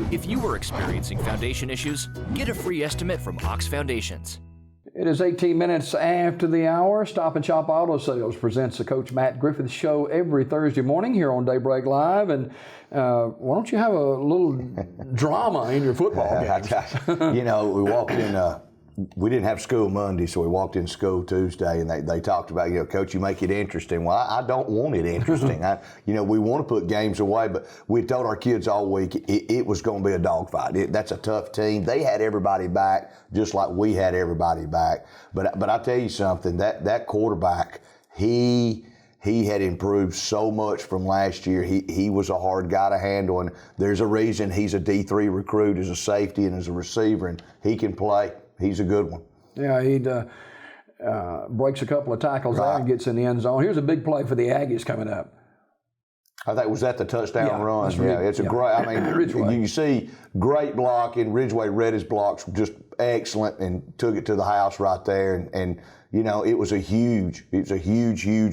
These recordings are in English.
If you are experiencing foundation issues, get a free estimate from Ox Foundations. It is 18 minutes after the hour. Stop and Shop Auto Sales presents the Coach Matt Griffith Show every Thursday morning here on Daybreak Live. And why don't you have a little drama in your football games? You know, we walked in, we didn't have school Monday, so we walked in school Tuesday, and they talked about, Coach, you make it interesting. Well, I don't want it interesting. We want to put games away, but we told our kids all week it was going to be a dogfight. That's a tough team. They had everybody back, just like we had everybody back. But I tell you something, that quarterback, he had improved so much from last year. He was a hard guy to handle, and there's a reason he's a D3 recruit as a safety and as a receiver, and he can play. He's a good one. Yeah, he breaks a couple of tackles there and gets in the end zone. Here's a big play for the Aggies coming up. I think, was that the touchdown run? It's a great, you see great blocking. Ridgeway read his blocks just excellent and took it to the house right there. And it was a huge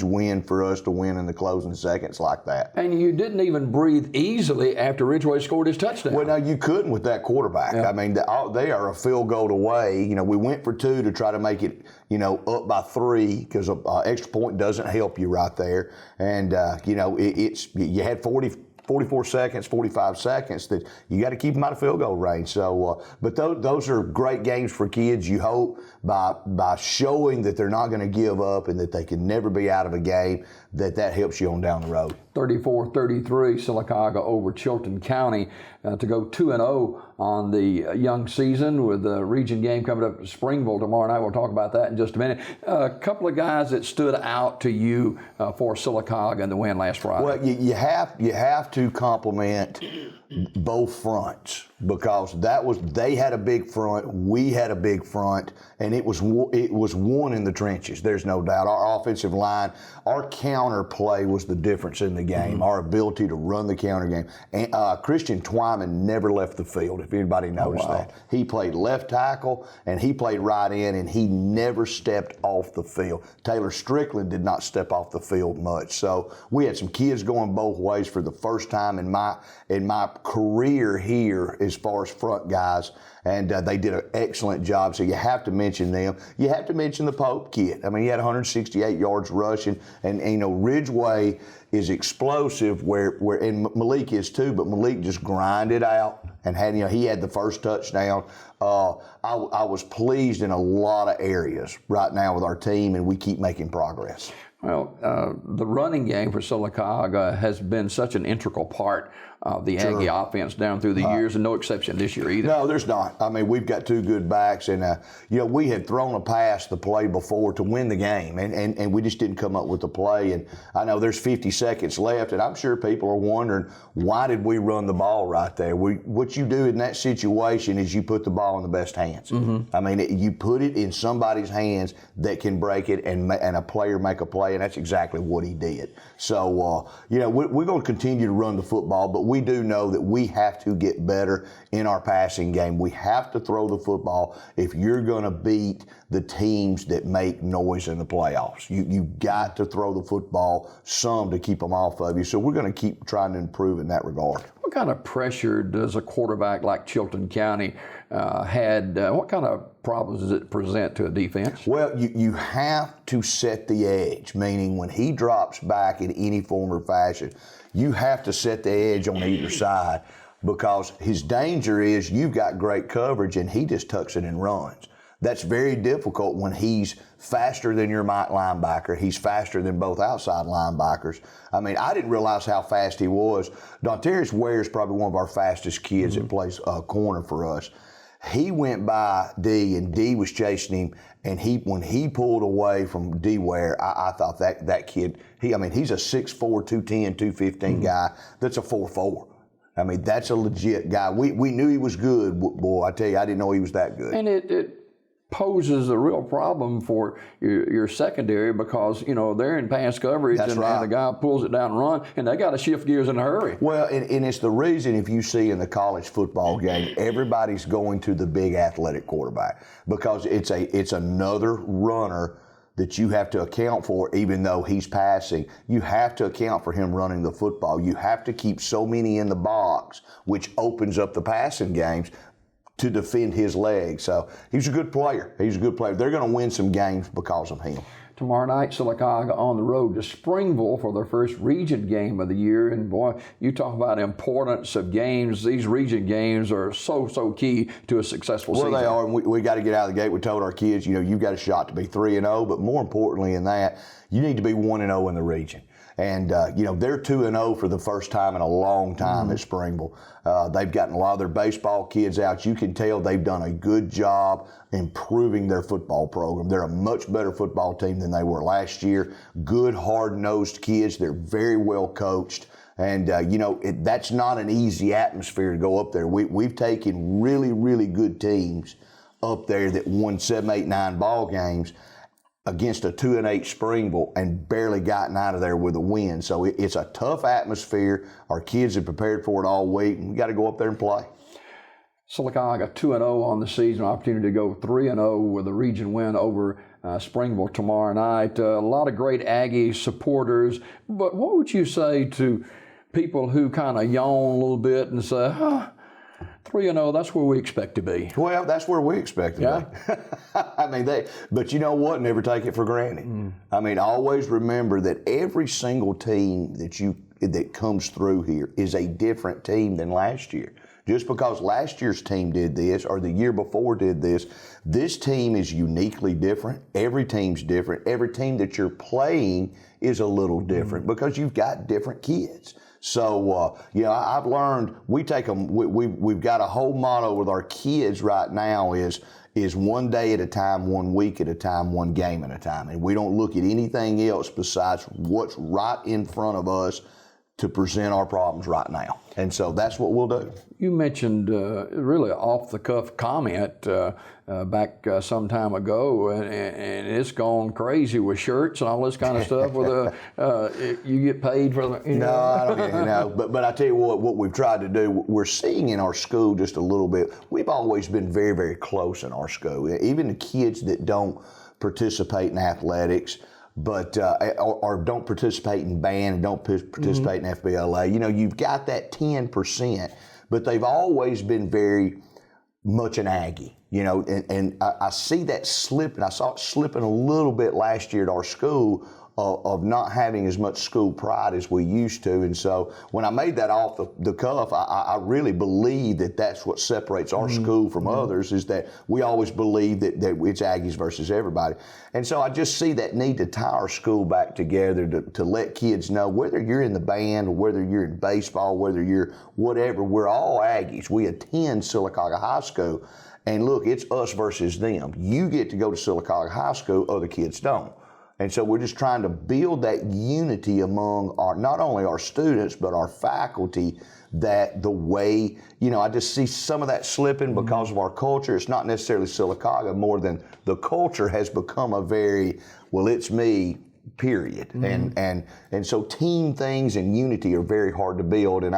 win for us to win in the closing seconds like that. And you didn't even breathe easily after Ridgeway scored his touchdown. Well, no, you couldn't with that quarterback. Yeah. I mean, they are a field goal away. We went for 2 to try to make it, up by 3 because an extra point doesn't help you right there. And, you had 44 seconds, 45 seconds that you got to keep them out of field goal range. So, but those are great games for kids. You hope by showing that they're not going to give up and that they can never be out of a game, that helps you on down the road. 34-33, Sylacauga over Chilton County to go 2-0 on the young season with the region game coming up at Springville tomorrow night. We'll talk about that in just a minute. A couple of guys that stood out to you for Sylacauga in the win last Friday. Well, you have to compliment both fronts because they had a big front, we had a big front, and it was won in the trenches. There's no doubt. Our offensive line, our counter play was the difference in the game. Mm-hmm. Our ability to run the counter game. And Christian Twyman never left the field. If anybody noticed that, he played left tackle and he played right in, and he never stepped off the field. Taylor Strickland did not step off the field much. So we had some kids going both ways for the first time in my career here as far as front guys, and they did an excellent job. So you have to mention them. You have to mention the Pope kid. I mean, he had 168 yards rushing, and Ridgeway is explosive and Malik is too, but Malik just grinded out and he had the first touchdown. I was pleased in a lot of areas right now with our team, and we keep making progress. Well, the running game for Sylacauga has been such an integral part of the Aggie offense down through the years, and no exception this year either. No, there's not. I mean, we've got 2 good backs, and we had thrown a pass the play before to win the game, and we just didn't come up with the play. And I know there's 50 seconds left, and I'm sure people are wondering, why did we run the ball right there? What you do in that situation is you put the ball in the best hands. Mm-hmm. I mean, you put it in somebody's hands that can break it and a player make a play, and that's exactly what he did. So, we're going to continue to run the football, but we do know that we have to get better in our passing game. We have to throw the football if you're going to beat the teams that make noise in the playoffs. You've got to throw the football some to keep them off of you. So we're going to keep trying to improve in that regard. What kind of pressure does a quarterback like Chilton County had? What kind of problems does it present to a defense? Well, you have to set the edge, meaning when he drops back in any form or fashion, you have to set the edge on either side, because his danger is you've got great coverage and he just tucks it and runs. That's very difficult when he's faster than your Mike linebacker. He's faster than both outside linebackers. I mean, I didn't realize how fast he was. Dontarius Ware is probably one of our fastest kids that plays corner for us. He went by D, and D was chasing him, and when he pulled away from D Ware, I thought that kid, he's a 6'4", 210, 215 guy that's a 4'4". I mean, that's a legit guy. We knew he was good, boy. I tell you, I didn't know he was that good. And it poses a real problem for your secondary, because they're in pass coverage. That's and right. the guy pulls it down and run, and they got to shift gears in a hurry. Well, and it's the reason, if you see in the college football game, everybody's going to the big athletic quarterback, because it's another runner that you have to account for, even though he's passing. You have to account for him running the football. You have to keep so many in the box, which opens up the passing games to defend his legs. So he's a good player. He's a good player. They're going to win some games because of him. Tomorrow night, Sylacauga on the road to Springville for their first region game of the year. And boy, you talk about importance of games. These region games are so key to a successful season. Well, they are. And we got to get out of the gate. We told our kids, you've got a shot to be 3-0, but more importantly than that, you need to be 1-0 in the region. And, they're 2-0 for the first time in a long time at Springville. They've gotten a lot of their baseball kids out. You can tell they've done a good job improving their football program. They're a much better football team than they were last year. Good, hard-nosed kids. They're very well coached. And, that's not an easy atmosphere to go up there. We've taken really, really good teams up there that won 7, 8, 9 ball games against a 2-8 Springville and barely gotten out of there with a win. So it's a tough atmosphere. Our kids have prepared for it all week, and we got to go up there and play. Sylacauga 2-0 on the season, opportunity to go 3-0 with a region win over Springville tomorrow night. A lot of great Aggie supporters, but what would you say to people who kind of yawn a little bit and say, 3-0, that's where we expect to be? Well, that's where we expect to be. But you know what? Never take it for granted. Always remember that every single team that comes through here is a different team than last year. Just because last year's team did this or the year before did this team is uniquely different. Every team's different. Every team that you're playing is a little different because you've got different kids. So, I've learned we've got a whole motto with our kids right now is one day at a time, 1 week at a time, 1 game at a time. And we don't look at anything else besides what's right in front of us to present our problems right now. And so that's what we'll do. You mentioned really off-the-cuff comment back some time ago, and it's gone crazy with shirts and all this kind of stuff. You get paid for the, No, I don't get But I tell you what we've tried to do, we're seeing in our school just a little bit. We've always been very, very close in our school. Even the kids that don't participate in athletics, but or don't participate in band and don't participate in FBLA. You've got that 10%, but they've always been very much an Aggie. And I see that slipping. I saw it slipping a little bit last year at our school of not having as much school pride as we used to. And so when I made that off the cuff, I really believe that that's what separates our school from others, is that we always believe that it's Aggies versus everybody. And so I just see that need to tie our school back together to let kids know, whether you're in the band or whether you're in baseball, whether you're whatever, we're all Aggies. We attend Sylacauga High School. And look, it's us versus them. You get to go to Sylacauga High School, other kids don't. And so we're just trying to build that unity among not only our students, but our faculty, that the way, I just see some of that slipping because of our culture. It's not necessarily Sylacauga, more than the culture has become a very, it's me, period. And so team things and unity are very hard to build. And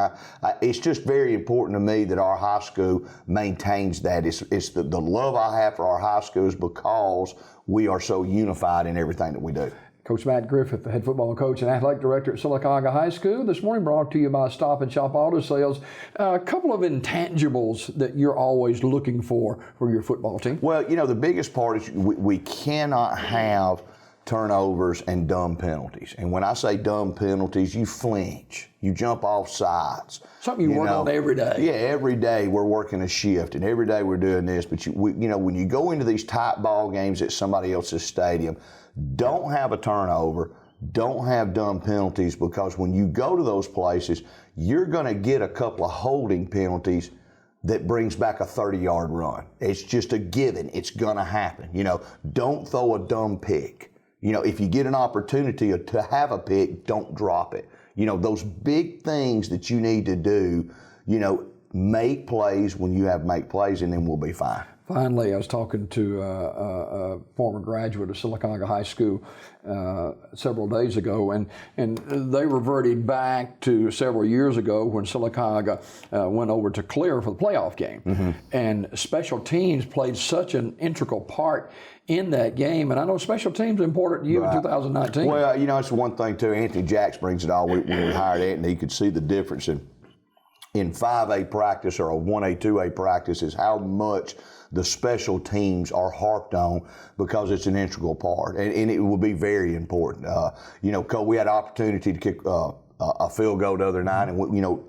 it's just very important to me that our high school maintains that. It's the love I have for our high schools because we are so unified in everything that we do. Coach Matt Griffith, the head football coach and athletic director at Sylacauga High School, this morning brought to you by Stop and Shop Auto Sales. A couple of intangibles that you're always looking for your football team. Well, the biggest part is we cannot have turnovers and dumb penalties. And when I say dumb penalties, you flinch. You jump off sides. Something you work on every day. Yeah, every day we're working a shift, and every day we're doing this. But when you go into these tight ball games at somebody else's stadium, don't have a turnover, don't have dumb penalties, because when you go to those places, you're going to get a couple of holding penalties that brings back a 30-yard run. It's just a given. It's going to happen. Don't throw a dumb pick. If you get an opportunity to have a pick, don't drop it. Those big things that you need to do, make plays when you have make plays, and then we'll be fine. Finally, I was talking to a former graduate of Sylacauga High School several days ago, and they reverted back to several years ago when Sylacauga went over to Clear for the playoff game. And special teams played such an integral part in that game. And I know special teams are important to you in 2019. Well, you know, it's one thing, too. Anthony Jacks brings it all. When we hired Anthony, you could see the difference in 5A practice or a 1A, 2A practice is how much the special teams are harped on because it's an integral part, and it will be very important. You know, we had an opportunity to kick a field goal the other night, and you know,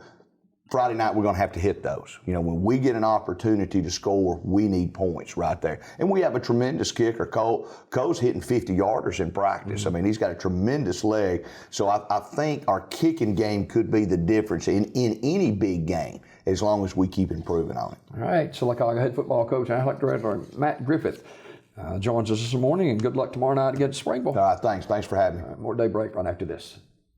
Friday night we're going to have to hit those. You know, when we get an opportunity to score, we need points right there. And we have a tremendous kicker. Cole's hitting 50-yarders in practice. I mean, he's got a tremendous leg. So I think our kicking game could be the difference in any big game as long as we keep improving on it. All right, Sylacauga head football coach and athletic director Matt Griffith joins us this morning, and good luck tomorrow night against Springville. All right, thanks. Thanks for having me. More day break right after this.